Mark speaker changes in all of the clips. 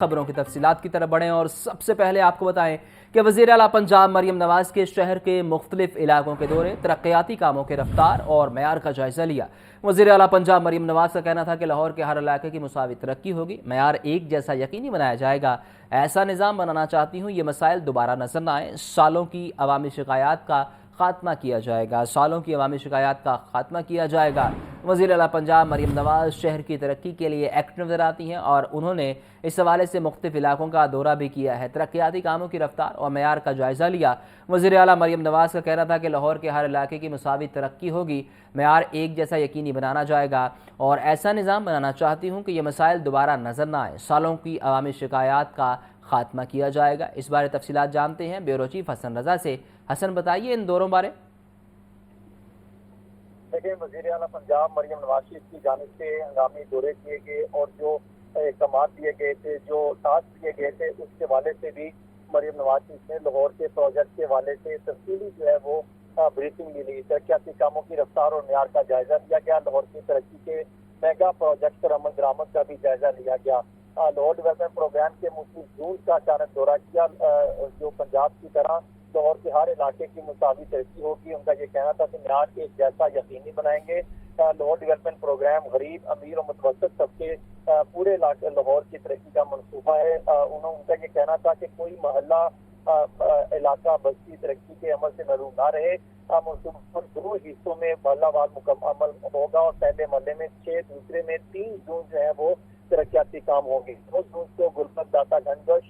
Speaker 1: خبروں کی تفصیلات کی طرف بڑھیں اور سب سے پہلے آپ کو بتائیں کہ وزیر اعلیٰ پنجاب مریم نواز کے شہر کے مختلف علاقوں کے دورے ترقیاتی کاموں کے رفتار اور معیار کا جائزہ لیا۔ وزیر اعلیٰ پنجاب مریم نواز کا کہنا تھا کہ لاہور کے ہر علاقے کی مساوی ترقی ہوگی، معیار ایک جیسا یقینی بنایا جائے گا۔ ایسا نظام بنانا چاہتی ہوں، یہ مسائل دوبارہ نظر نہ آئیں، سالوں کی عوامی شکایات کا خاتمہ کیا جائے گا۔ وزیر اعلیٰ پنجاب مریم نواز شہر کی ترقی کے لیے ایکٹیو نظر آتی ہیں اور انہوں نے اس حوالے سے مختلف علاقوں کا دورہ بھی کیا ہے، ترقیاتی کاموں کی رفتار اور معیار کا جائزہ لیا۔ وزیر اعلیٰ مریم نواز کا کہنا تھا کہ لاہور کے ہر علاقے کی مساوی ترقی ہوگی، معیار ایک جیسا یقینی بنانا جائے گا اور ایسا نظام بنانا چاہتی ہوں کہ یہ مسائل دوبارہ نظر نہ آئیں، سالوں کی عوامی شکایات کا خاتمہ کیا جائے گا۔ اس بارے تفصیلات جانتے ہیں بیورو چیف حسن رضا سے۔ حسن، بتائیے ان دوروں بارے۔
Speaker 2: دیکھیں، وزیر اعلیٰ پنجاب مریم نواز کی جانب سے ہنگامی دورے کیے گئے اور جو اقدامات دیے گئے تھے، جو ٹاسک دیے گئے تھے، اس کے حوالے سے بھی مریم نواز نے لاہور کے پروجیکٹ کے حوالے سے تفصیلی جو ہے وہ بریفنگ لی۔ ترقیاتی کاموں کی رفتار اور معیار کا جائزہ لیا گیا، لاہور کی ترقی کے میگا پروجیکٹ پر عمل درآمد کا بھی جائزہ لیا گیا۔ لاہور ڈیولپمنٹ پروگرام کے مختلف زون کا اچانک دورہ کیا، جو پنجاب کی طرح لاہور کے ہر علاقے کی مساوی ترقی ہوگی۔ ان کا یہ کہنا تھا کہ معیار ایک جیسا یقینی بنائیں گے۔ لاہور ڈیولپمنٹ پروگرام غریب، امیر اور متوسط طبقے پورے علاقے لاہور کی ترقی کا منصوبہ ہے۔ ان کا یہ کہنا تھا کہ کوئی محلہ علاقہ بستی ترقی کے عمل سے محروم نہ رہے۔ منصوبہ 2 حصوں میں محلہ وار مکمل ہوگا اور پہلے محلے میں 6، دوسرے میں 3 زون جو ہے وہ ترقیاتی کام ہوں گے۔ 2 زون کو گلبرگ، داتا گنج بخش،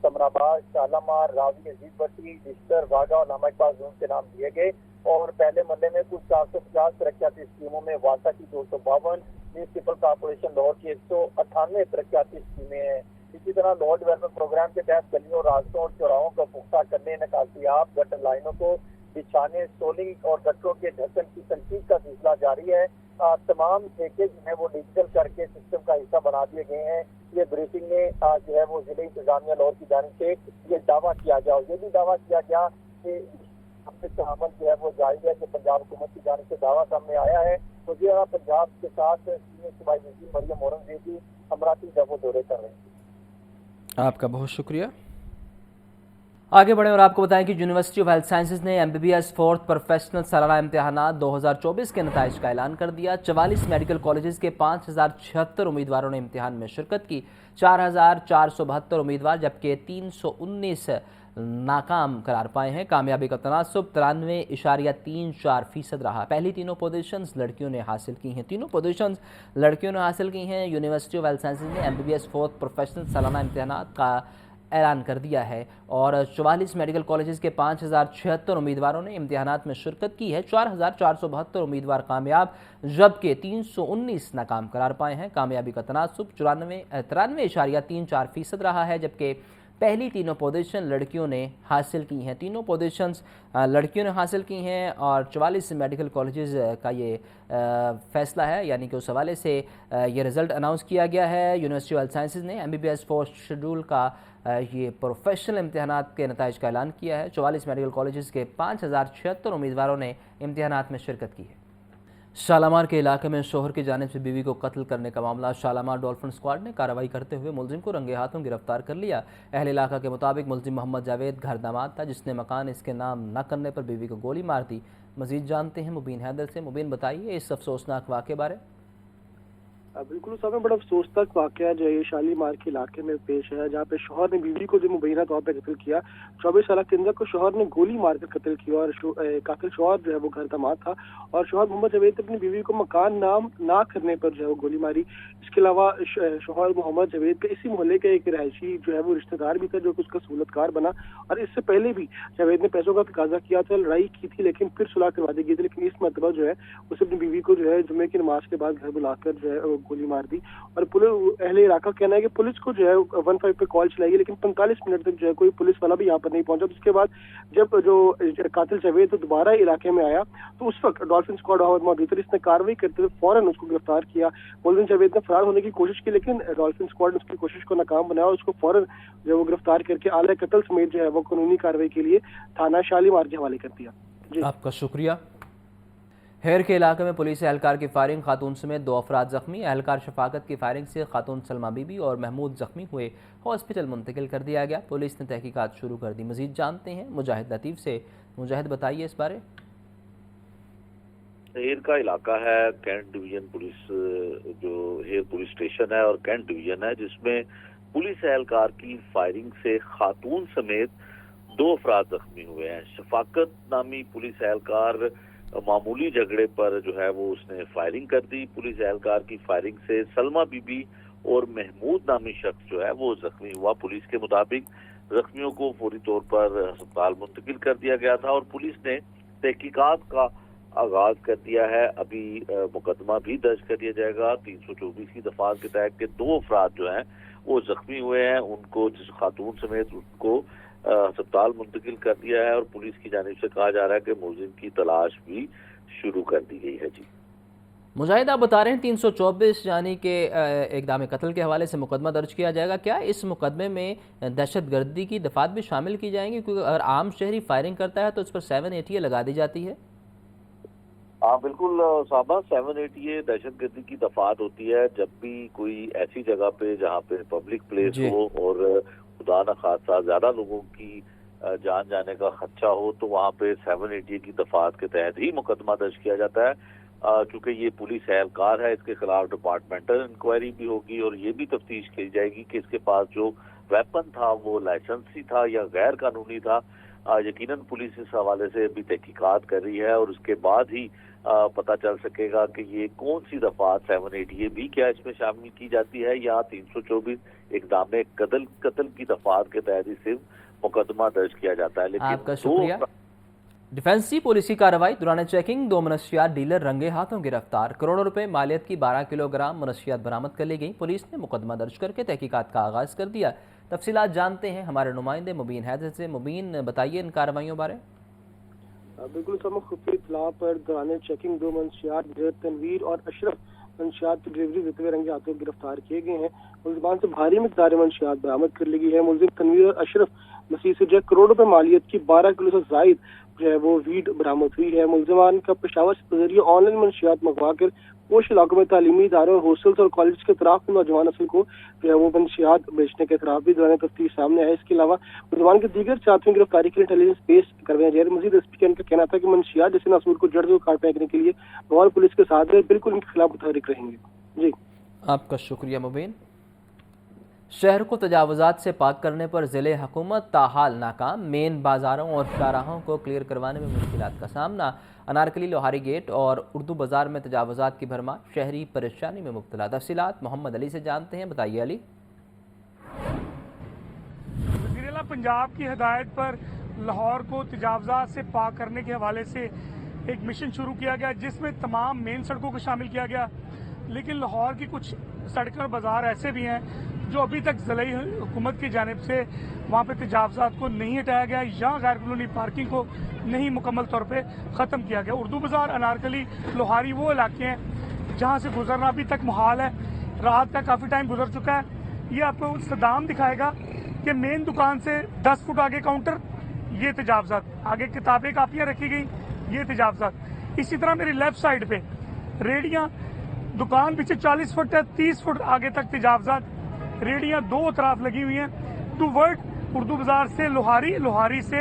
Speaker 2: سمرآباد، شالامار، راوی، عزیز بٹی، بستر، واگا اور علامہ اقبال زون کے نام دیے گئے اور پہلے مرحلے میں کل 450 ترقیاتی اسکیموں میں واسا کی 252، میونسپل کارپوریشن لاہور کی 198 ترقیاتی اسکیمیں ہیں۔ اسی طرح لاہور ڈیولپمنٹ پروگرام کے تحت گلیوں، راستوں اور چوراہوں کو پختہ کرنے، نکاسیاب گٹر لائنوں کو بچھانے، سولنگ اور گٹروں کے ڈھکن کی تنقید کا سلسلہ جاری ہے۔ تمام ٹھیکے جو ہیں وہ ڈیجیٹل کر کے سسٹم کا حصہ بنا دیے گئے ہیں۔ یہ بریفنگ میں جو ہے وہ ضلع انتظامیہ لاہور کی جانب سے یہ دعویٰ کیا گیا اور یہ بھی دعویٰ کیا گیا کہ عمل جو ہے وہ جاری ہے، کہ پنجاب حکومت کی جانب سے دعویٰ سامنے آیا ہے۔ وزیر اعلیٰ پنجاب کے ساتھ سینئر صوبائی وزیر مریم اورنگزیب امراتی جب وہ دورے کر رہے ہیں۔
Speaker 1: آپ کا بہت شکریہ۔ آگے بڑھیں اور آپ کو بتائیں کہ یونیورسٹی آف ہیلتھ سائنسز نے MBBS 4th پروفیشنل سالانہ امتحانات 2024 کے نتائج کا اعلان کر دیا۔ 44 میڈیکل کالجز کے 5076 امیدواروں نے امتحان میں شرکت کی، 4472 امیدوار جبکہ 319 ناکام قرار پائے ہیں۔ کامیابی کا تناسب 93.34% رہا۔ پہلی تینوں پوزیشنز لڑکیوں نے حاصل کی ہیں۔ یونیورسٹی آف ہیلتھ سائنسز نے MBBS 4th پروفیشنل سالانہ امتحانات کا اعلان کر دیا ہے اور 44 میڈیکل کالجز کے 5076 امیدواروں نے امتحانات میں شرکت کی ہے۔ 4472 امیدوار کامیاب جبکہ 319 ناکام قرار پائے ہیں۔ کامیابی کا تناسب 93.34% رہا ہے جبکہ پہلی تینوں پوزیشن لڑکیوں نے حاصل کی ہیں۔ تینوں پوزیشنز لڑکیوں نے حاصل کی ہیں اور 44 میڈیکل کالجز کا یہ فیصلہ ہے، یعنی کہ اس حوالے سے یہ رزلٹ اناؤنس کیا گیا ہے۔ یونیورسٹی آف ہیلتھ سائنسز نے MBBS 4th شیڈول کا یہ پروفیشنل امتحانات کے نتائج کا اعلان کیا ہے۔ 44 میڈیکل کالجز کے 5076 امیدواروں نے امتحانات میں شرکت کی ہے۔ شالامار کے علاقے میں شوہر کی جانب سے بیوی کو قتل کرنے کا معاملہ، شالامار ڈولفن اسکواڈ نے کارروائی کرتے ہوئے ملزم کو رنگے ہاتھوں گرفتار کر لیا۔ اہل علاقہ کے مطابق ملزم محمد جاوید گھر داماد تھا جس نے مکان اس کے نام نہ کرنے پر بیوی کو گولی مار دی۔ مزید جانتے ہیں مبین حیدر سے۔ مبین، بتائیے اس افسوسناک واقعے بارے۔
Speaker 3: بالکل صاحب، بڑا افسوسناک واقعہ جو ہے شالیمار کے علاقے میں پیش ہے، جہاں پہ شوہر نے بیوی کو جو مبینہ طور پہ قتل کیا۔ 24 سالہ کنزا کو شوہر نے گولی مار کر قتل کیا اور قاتل شوہر جو ہے وہ گھر داماد تھا اور شوہر محمد جاوید اپنی بیوی کو مکان نام نہ کرنے پر جو ہے وہ گولی ماری۔ اس کے علاوہ شوہر محمد جاوید کا اسی محلے کا ایک رہائشی جو ہے وہ رشتہ دار بھی تھا جو کہ اس کا سہولت کار بنا اور اس سے پہلے بھی جاوید نے پیسوں کا تقاضا کیا تھا، لڑائی کی تھی لیکن پھر صلح کروا دی گئی تھی، لیکن اس مرتبہ جو ہے اسے اپنی بیوی کو جو ہے جمعے کی نماز کے بعد گھر بلا کر جو ہے وہ گولی مار دی۔ اور اہل علاقہ کہنا ہے کہ پولیس کو جو ہے 15 پہ کال چلائی گئی لیکن 45 منٹ تک جو ہے کوئی پولیس والا بھی یہاں پر نہیں پہنچا۔ اس کے بعد جب جو قاتل جاوید دوبارہ علاقے میں آیا تو اس وقت ڈولفن اسکواڈ موجود تھا، اس نے کارروائی کرتے ہوئے فوراً اس کو گرفتار کیا۔ ملزم جاوید نے فرار ہونے کی کوشش کی لیکن ڈولفن اسکواڈ نے اس کی کوشش کو ناکام بنایا اور اس کو فوراً جو ہے وہ گرفتار کر کے اعلی قتل سمیت جو ہے وہ قانونی کارروائی کے لیے تھانہ شالیمار کے حوالے کر دیا۔
Speaker 1: آپ کا شکریہ۔ ہیر کے علاقے میں پولیس اہلکار کی فائرنگ، خاتون سمیت 2 افراد زخمی۔ اہلکار شفاقت کی فائرنگ سے خاتون سلمہ بی بی اور محمود زخمی ہوئے، ہاسپٹل منتقل کر دیا گیا۔ پولیس نے تحقیقات شروع کر دی۔ مزید جانتے ہیں مجاہد لطیف سے۔ مجاہد بتائیے اس بارے۔
Speaker 4: ہیر کا علاقہ ہے، کینٹ ڈویژن پولیس جو ہیر پولیس اسٹیشن ہے اور کینٹ ڈویژن ہے، جس میں پولیس اہلکار کی فائرنگ سے خاتون سمیت 2 افراد زخمی ہوئے ہیں۔ شفاقت نامی پولیس اہلکار معمولی جھگڑے پر جو ہے وہ اس نے فائرنگ کر دی۔ پولیس اہلکار کی فائرنگ سے سلمہ بی بی اور محمود نامی شخص جو ہے وہ زخمی ہوا۔ پولیس کے مطابق زخمیوں کو فوری طور پر ہسپتال منتقل کر دیا گیا تھا اور پولیس نے تحقیقات کا آغاز کر دیا ہے۔ ابھی مقدمہ بھی درج کر دیا جائے گا 324 کی دفعات کے تحت کہ 2 افراد جو ہیں وہ زخمی ہوئے ہیں، ان کو جس خاتون سمیت ان کو ہسپتال منتقل کر دیا ہے اور پولیس کی جانب سے کہا جا رہا ہے کہ ملزم کی تلاش بھی شروع کر دی گئی ہے۔ جی
Speaker 1: مجاہد، آپ بتا رہے ہیں 324 یعنی کہ اقدام قتل کے حوالے سے مقدمہ درج کیا جائے گا۔ کیا اس مقدمے میں دہشت گردی کی دفعات بھی شامل کی جائیں گی؟ کیونکہ اگر عام شہری فائرنگ کرتا ہے تو اس پر 780 لگا دی جاتی ہے۔
Speaker 4: ہاں بالکل صاحبہ، 780 دہشت گردی کی دفعات ہوتی ہے جب بھی کوئی ایسی جگہ پہ جہاں پہ پبلک پلیس ہو اور خدا نخواستہ زیادہ لوگوں کی جان جانے کا خدشہ ہو تو وہاں پہ 780 کی دفعات کے تحت ہی مقدمہ درج کیا جاتا ہے۔ چونکہ یہ پولیس اہلکار ہے، اس کے خلاف ڈپارٹمنٹل انکوائری بھی ہوگی اور یہ بھی تفتیش کی جائے گی کہ اس کے پاس جو ویپن تھا وہ لائسنسی تھا یا غیر قانونی تھا۔ یقیناً پولیس اس حوالے سے بھی تحقیقات کر رہی ہے اور اس کے بعد ہی پتہ چل سکے گا کہ یہ کون سی دفعات 780 بھی کیا اس میں شامل کی جاتی ہے یا 324 اقدام قتل کی دفعات کے تحت ہی صرف مقدمہ درج کیا جاتا ہے۔ لیکن
Speaker 1: آپ کا شکریہ۔ ڈیفنسی پولیسی کارروائی دوران چیکنگ 2 منشیات ڈیلر رنگے ہاتھوں گرفتار۔ کروڑوں روپے مالیت کی 12 کلو گرام منشیات برآمد کر لی گئی۔ پولیس نے مقدمہ درج کر کے تحقیقات کا آغاز کر دیا۔ تفصیلات جانتے ہیں ہمارے نمائندے مبین حیدر سے۔ مبین، بتائیے ان کارروائیوں بارے۔
Speaker 3: بالکل سمجھ خفیہ اطلاع پر دوران چیکنگ 2 منشیات تنویر اور اشرف منشیات کی ڈلیوری دیتے ہوئے رنگے ہاتھوں گرفتار کیے گئے ہیں۔ ملزمان سے بھاری مقدار منشیات برآمد کر لی گئی ہے۔ ملزم تنویر اور اشرف مسیح سے جو کروڑ روپے مالیت کی 12 کلو سے زائد جو ہے وہ ویڈ برآمد ہوئی ہے۔ ملزمان کا پشاور سے ذریعے آن لائن منشیات منگوا کر پوش علاقوں میں تعلیمی اداروں اور ہاسٹلس اور کالج کے اطراف کے نوجوان نسل کو جو ہے وہ منشیات بیچنے کے اطراف بھی دوران تفتیش سامنے آئے۔ اس کے علاوہ ملزمان کے دیگر ساتھیوں کی گرفتاری کے لیے انٹیلیجنس پیش کروایا جائے۔ مزید ایس پی کا ان کا کہنا تھا کہ منشیات جیسے اصول کو جڑ سے کاٹ پھینکنے کے لیے لاہور پولیس کے ساتھ بالکل ان کے خلاف متحرک رہیں گے۔ جی
Speaker 1: آپ کا شکریہ مبین۔ شہر کو تجاوزات سے پاک کرنے پر ضلع حکومت تاحال ناکام۔ مین بازاروں اور شاہراہوں کو کلیئر کروانے میں مشکلات کا سامنا۔ انارکلی لوہاری گیٹ اور اردو بازار میں تجاوزات کی بھرمار، شہری پریشانی میں مبتلا۔ تفصیلات محمد علی سے جانتے ہیں۔ بتائیے علی۔
Speaker 5: وزیر اعلیٰ پنجاب کی ہدایت پر لاہور کو تجاوزات سے پاک کرنے کے حوالے سے ایک مشن شروع کیا گیا جس میں تمام مین سڑکوں کو شامل کیا گیا، لیکن لاہور کی کچھ سڑکیں اور بازار ایسے بھی ہیں جو ابھی تک ضلعی حکومت کی جانب سے وہاں پہ تجاوزات کو نہیں ہٹایا گیا یا غیر قانونی پارکنگ کو نہیں مکمل طور پہ ختم کیا گیا۔ اردو بازار، انارکلی لوہاری وہ علاقے ہیں جہاں سے گزرنا ابھی تک محال ہے۔ رات کا کافی ٹائم گزر چکا ہے۔ یہ آپ کو صدام دکھائے گا کہ مین دکان سے 10 فٹ آگے کاؤنٹر، یہ تجاوزات، آگے کتابیں کاپیاں رکھی گئی، یہ تجاوزات۔ اسی طرح میری لیفٹ سائڈ پہ ریڑیاں، دکان پیچھے 40 فٹ ہے، 30 فٹ آگے تک تجاوزات، ریڑیاں 2 طرف لگی ہوئی ہیں ٹو ورڈ اردو بازار سے لوہاری، لوہاری سے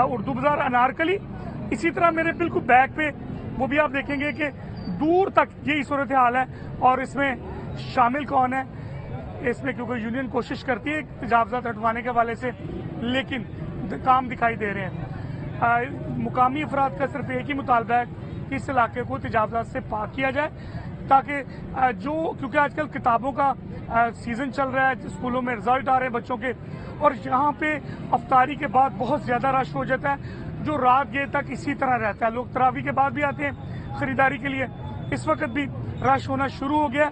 Speaker 5: اردو بازار انارکلی۔ اسی طرح میرے بالکل بیک پہ وہ بھی آپ دیکھیں گے کہ دور تک یہی صورتحال ہے۔ اور اس میں شامل کون ہے؟ اس میں کیونکہ یونین کوشش کرتی ہے تجاوزات ہٹوانے کے حوالے سے، لیکن کام دکھائی دے رہے ہیں۔ مقامی افراد کا صرف ایک ہی مطالبہ ہے کہ اس علاقے کو تجاوزات سے پاک کیا جائے تاکہ کیونکہ آج کل کتابوں کا سیزن چل رہا ہے، اسکولوں میں رزلٹ آ رہے ہیں بچوں کے، اور یہاں پہ افطاری کے بعد بہت زیادہ رش ہو جاتا ہے جو رات گئے تک اسی طرح رہتا ہے۔ لوگ تراویح کے بعد بھی آتے ہیں خریداری کے لیے، اس وقت بھی رش ہونا شروع ہو گیا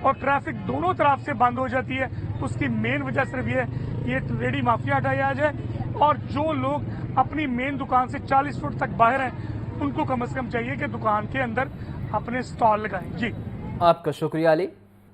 Speaker 5: اور ٹریفک دونوں طرف سے بند ہو جاتی ہے۔ اس کی مین وجہ صرف یہ ریڈی مافیا ہٹایا جائے اور جو لوگ اپنی مین دکان سے 40 فٹ تک باہر ہیں ان کو کم از کم چاہیے کہ دکان کے اندر اپنے سٹال لگائیں۔ جی
Speaker 1: آپ کا شکریہ علی۔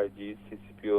Speaker 6: IG CCPO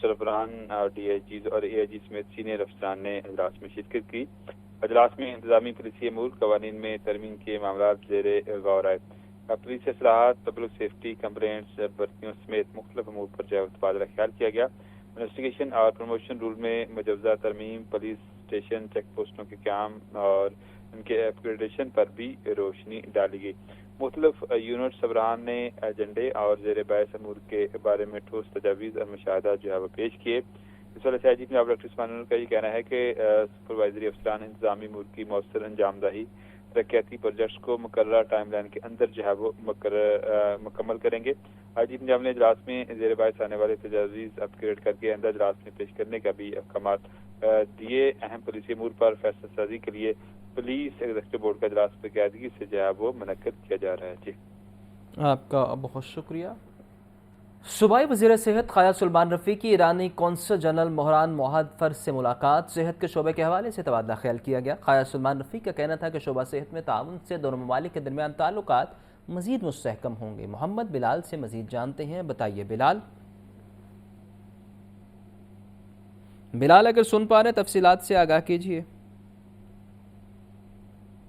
Speaker 6: سربراہان اور ڈی آئی جیز اور اے آئی جی سمیت سینئر افسران نے اجلاس میں شرکت کی۔ اجلاس میں انتظامی پولیسی امور، قوانین میں ترمیم کے معاملات زیر غور آئے۔ پولیس اصلاحات، پبلک سیفٹی، کمپلینٹس، بھرتیوں سمیت مختلف امور پر تبادلہ خیال کیا گیا۔ انویسٹیگیشن اور پروموشن رول میں مجوزہ ترمیم، پولیس اسٹیشن، چیک پوسٹوں کے قیام اور ان کے اپگریڈیشن پر بھی روشنی ڈالی گئی۔ مختلف یونٹ سربراہان نے ایجنڈے اور زیر بحث امور کے بارے میں ٹھوس تجاویز اور مشاہدات جو ہے وہ پیش کیے۔ اس والے سے IGP جناب ڈاکٹر عثمان انور کا یہ کہنا ہے کہ سپروائزری افسران انتظامی امور کی مؤثر انجام دہی ترقیاتی پروجیکٹس کو مقررہ ٹائم لائن کے اندر جو ہے وہ مکمل کریں گے۔ IGP جناب نے اجلاس میں زیر بحث آنے والے تجاویز اپ گریڈ کر کے آئندہ اجلاس میں پیش کرنے کا بھی احکامات دیے۔ اہم پولیسی امور پر فیصلہ سازی کے لیے پولیس ایگزیکٹو بورڈ کا اجلاس باقاعدگی سے جو ہے وہ منعقد کیا جا رہا ہے۔ جی
Speaker 1: آپ کا بہت شکریہ۔ صوبائی وزیر صحت خواجہ سلمان رفیع کی ایرانی قونصل جنرل مہران موحد سے ملاقات، صحت کے شعبے کے حوالے سے تبادلہ خیال کیا گیا۔ خواجہ سلمان رفیع کا کہنا تھا کہ شعبہ صحت میں تعاون سے دونوں ممالک کے درمیان تعلقات مزید مستحکم ہوں گے۔ محمد بلال سے مزید جانتے ہیں، بتائیے بلال۔ بلال اگر سن پا رہے تفصیلات سے آگاہ کیجیے۔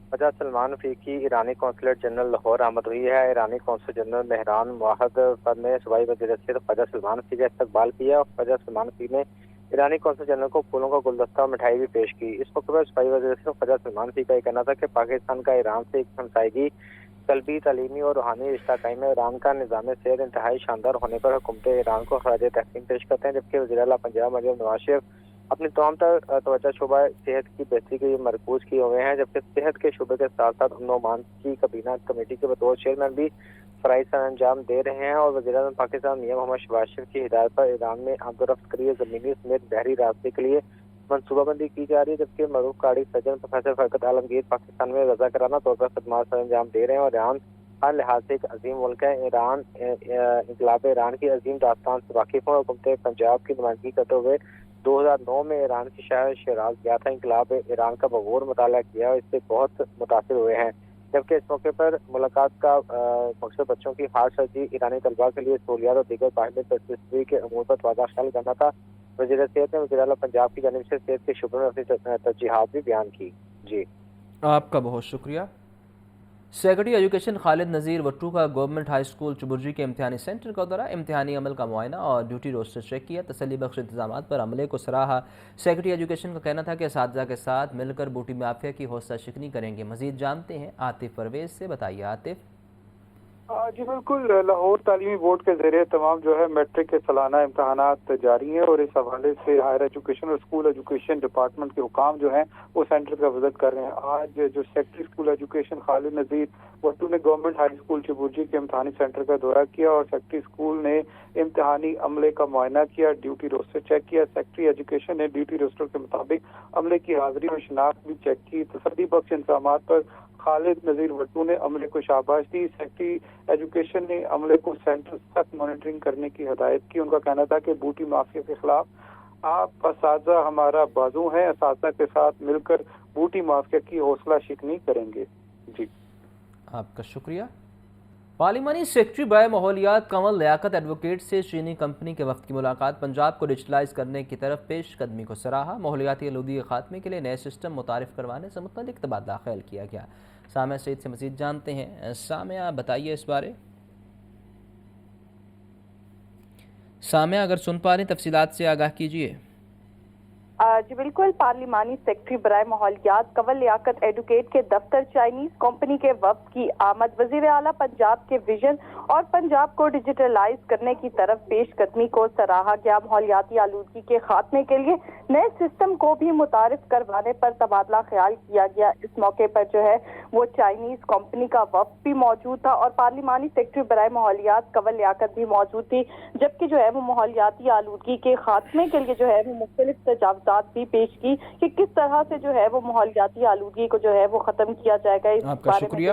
Speaker 7: خواجہ سلمان رفیع کی ایرانی قونصلیٹ جنرل لاہور آمد ہوئی ہے۔ ایرانی قونصل جنرل مہران موحد نے صوبائی وزیر صحت خواجہ سلمان رفیع کا استقبال کیا اور خواجہ سلمان رفیع نے ایرانی قونصل جنرل کو پھولوں کا گلدستہ اور مٹھائی بھی پیش کی۔ اس موقع پر صوبائی وزیر صحت خواجہ سلمان رفیع کا یہ کہنا تھا کہ پاکستان کا ایران سے ایک ہمسائیگی، قلبی، تعلیمی اور روحانی رشتہ قائم ہے۔ ایران کا نظام صحت انتہائی شاندار ہونے پر حکومت ایران کو خراج تحسین پیش کرتے ہیں، جبکہ وزیر اعلیٰ پنجاب مریم نواز شریف اپنی تمام تر توجہ شعبہ صحت کی بہتری کے لیے مرکوز کیے ہوئے ہیں، جبکہ صحت کے شعبے کے ساتھ ساتھ امن و امان کی کابینہ کمیٹی کے بطور چیئرمین بھی فرائض سر انجام دے رہے ہیں۔ اور وزیر اعظم پاکستان میاں محمد شہباز شریف کی ہدایت پر ایران میں آمد و رفت کے لیے زمینی سمیت بحری راستے کے لیے منصوبہ بندی کی جا رہی ہے، جبکہ معروف کارڈی سرجن پروفیسر فرقت عالمگیر پاکستان میں رضاکارانہ طور پر خدمات سر انجام دے رہے ہیں۔ اور ایران ہر لحاظ سے ایک عظیم ملک ہے۔ ایران انقلاب ایران کی عظیم داستان سے واقف ہوں۔ حکومت پنجاب کی نمائندگی کرتے ہوئے 2009 میں ایران کی شہر شیراز گیا تھا، انقلاب ایران کا بغور مطالعہ کیا اور اس سے بہت متاثر ہوئے ہیں، جبکہ اس موقع پر ملاقات کا مقصد بچوں کی خاص سرجی، ایرانی طلباء کے لیے سہولیات اور دیگر باہمی دسترسی کے امور پر تبادلہ خیال کرنا تھا۔ وزیر صحت نے وزیر اعلیٰ پنجاب کی جانب سے صحت کے شعبے میں اپنی ترجیحات بھی بیان کی۔ جی
Speaker 1: آپ کا بہت شکریہ۔ سیکرٹری ایجوکیشن خالد نذیر وٹو کا گورنمنٹ ہائی اسکول چبرجی کے امتحانی سینٹر کا دورہ، امتحانی عمل کا معائنہ اور ڈیوٹی روسٹر چیک کیا، تسلی بخش انتظامات پر عملے کو سراہا۔ سیکرٹری ایجوکیشن کا کہنا تھا کہ اساتذہ کے ساتھ مل کر بوٹی مافیا کی حوصلہ شکنی کریں گے۔ مزید جانتے ہیں عاطف پرویز سے، بتائیے عاطف۔
Speaker 8: جی بالکل، لاہور تعلیمی بورڈ کے زیر اہتمام جو ہے میٹرک کے سالانہ امتحانات جاری ہیں اور اس حوالے سے ہائر ایجوکیشن اور اسکول ایجوکیشن ڈپارٹمنٹ کے حکام جو ہیں وہ سینٹر کا وزٹ کر رہے ہیں۔ آج جو سیکرٹری اسکول ایجوکیشن خالد نذیر وٹو نے گورنمنٹ ہائی اسکول چبرجی کے امتحانی سینٹر کا دورہ کیا اور سیکرٹری اسکول نے امتحانی عملے کا معائنہ کیا، ڈیوٹی روسٹر چیک کیا۔ سیکرٹری ایجوکیشن نے ڈیوٹی روسٹر کے مطابق عملے کی حاضری اور شناخت بھی چیک کی۔ تسلی بخش انتظامات پر خالد نذیر وٹو نے عملے کو شاباش دی۔ سیکرٹری ایجوکیشن نے عملے کو سینٹر سخت مانیٹرنگ کرنے کی ہدایت کی۔ ان کا کہنا تھا کہ بوٹی مافیا کے خلاف آپ اساتذہ ہمارا بازو ہیں، اساتذہ کے ساتھ مل کر بوٹی مافیا کی حوصلہ شکنی کریں گے۔ جی
Speaker 1: آپ کا شکریہ۔ پارلیمانی سیکرٹری برائے ماحولیات کنول لیاقت ایڈوکیٹ سے چینی کمپنی کے وفد کی ملاقات، پنجاب کو ڈیجیٹلائز کرنے کی طرف پیش قدمی کو سراہا، ماحولیاتی آلودگی کے خاتمے کے لیے نئے سسٹم متعارف کروانے سے متعلق تبادلہ خیال کیا گیا۔ سامعہ سعید سے مزید جانتے ہیں۔ سامعہ بتائیے اس بارے۔ سامعہ اگر سن پا رہے ہیں تفصیلات سے آگاہ کیجیے۔
Speaker 9: جی بالکل، پارلیمانی سیکرٹری برائے ماحولیات کنول لیاقت ایڈوکیٹ کے دفتر چائنیز کمپنی کے وفد کی آمد وزیر اعلیٰ پنجاب کے ویژن اور پنجاب کو ڈیجیٹلائز کرنے کی طرف پیش قدمی کو سراہا گیا۔ ماحولیاتی آلودگی کے خاتمے کے لیے نئے سسٹم کو بھی متعارف کروانے پر تبادلہ خیال کیا گیا۔ اس موقع پر جو ہے وہ چائنیز کمپنی کا وفد بھی موجود تھا اور پارلیمانی سیکرٹری برائے ماحولیات کنول لیاقت بھی موجود تھی، جبکہ جو ہے وہ ماحولیاتی آلودگی کے خاتمے کے لیے جو ہے وہ مختلف تجاوزات بھی پیش کی کہ کس طرح سے جو ہے وہ ماحولیاتی آلودگی کو جو ہے وہ ختم کیا جائے گا۔
Speaker 1: آپ کا شکریہ۔